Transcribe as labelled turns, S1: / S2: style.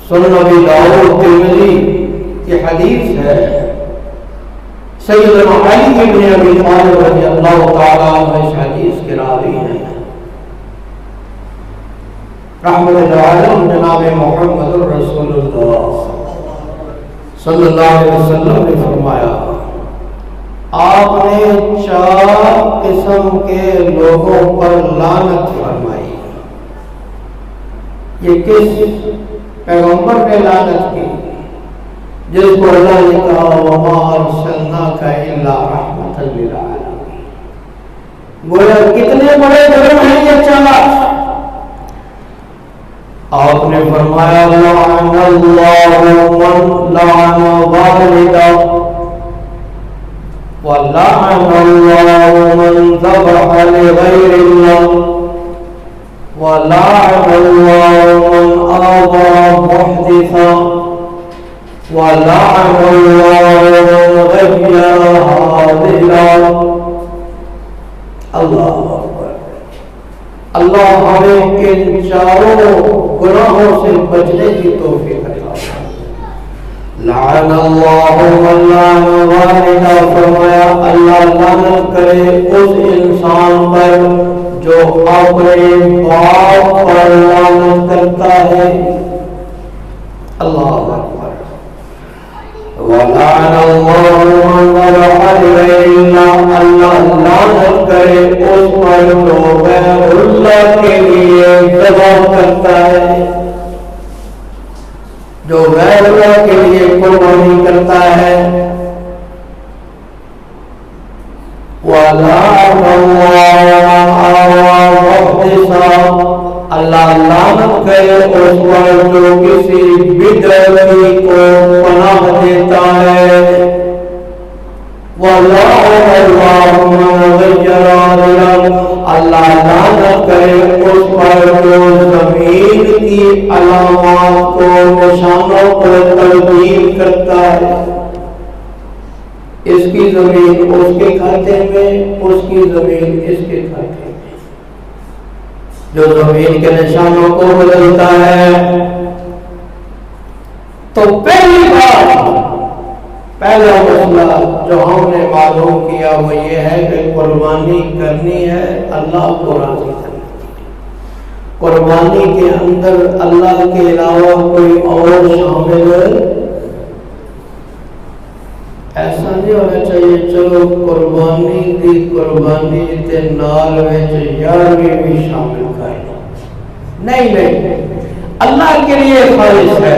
S1: سنن ابی داؤد ترمذی کی حدیث ہے، سیدنا علی ابن ابی طالب رضی اللہ تعالیٰ عنہ اس حدیث کے راوی ہیں۔ رحمت عالم جناب محمد رسول اللہ صلی اللہ علیہ وسلم نے فرمایا، آپ نے 4 قسم کے لوگوں پر لعنت فرمائی۔ یہ کس پیغمبر نے لعنت کی؟ جس کو اللہ نے کہا وَمَا أَرْسَلْنَاكَ إِلَّا رَحْمَةً لِلْعَالَمِينَ۔ گویا کتنے بڑے جرم ہیں یہ 4۔ آپ نے فرمایا لَعَنَ اللَّهُ مَنْ لَعَنَ وَالِدَهُ وَلَعَنَ اللَّهُ مَنْ ذَبَحَ لِغَيْرِ اللَّهِ وَلَعَنَ اللَّهُ مَنْ آوَى مُحْدِثًا وَلَعَنَ اللَّهُ مَنْ غَيَّرَ عَادِلًا۔ اللہ اکبر۔ اللہ ہمیں ان 4 گناہوں سے بچنے کی توفیق عطا فرمائے۔ لعن اللہ من لعن والدہ، فرمایا اللہ لعنت کرے اس انسان پر جو اپنے باپ پر لعنت کرتا ہے۔ اللہ اکبر۔ وَلَعَنَ اللَّهُ مَنْ ذَبَحَ لِغَيْرِ اللَّهِ، اللہ لعنت کرے اس پر جو غیر اللہ کے لیے ذبح کرتا ہے، جو غیر اللہ کے لیے قربانی کرتا ہے۔ وَلَعَنَ اللَّهُ مَنْ آوَى مُحْدِثًا، اللہ لعنت کرے اس پر جو کسی بدعتی کو پناہ دیتا ہے۔ وَلَعَنَ اللَّهُ مَنْ غَيَّرَ عَادِلًا، اللہ لعنت کرے اس پر جو زمین کی علامات کو، نشانوں کو تبدیل کرتا ہے۔ اس کی زمین اس کے کھاتے میں، اس کی زمین اس کے کھاتے میں، جو زمین کے نشانوں کو بدلتا ہے۔ تو پہلا مسئلہ جو ہم نے معلوم کیا وہ یہ ہے کہ قربانی کرنی ہے اللہ کو راضی کرنے کی۔ قربانی کے اندر اللہ کے علاوہ کوئی اور شامل، ایسا نہیں ہونا چاہیے چلو قربانی دی قربانی تے نال وچ یارویں بھی شامل کریں۔ نہیں، اللہ کے لیے خالص ہے،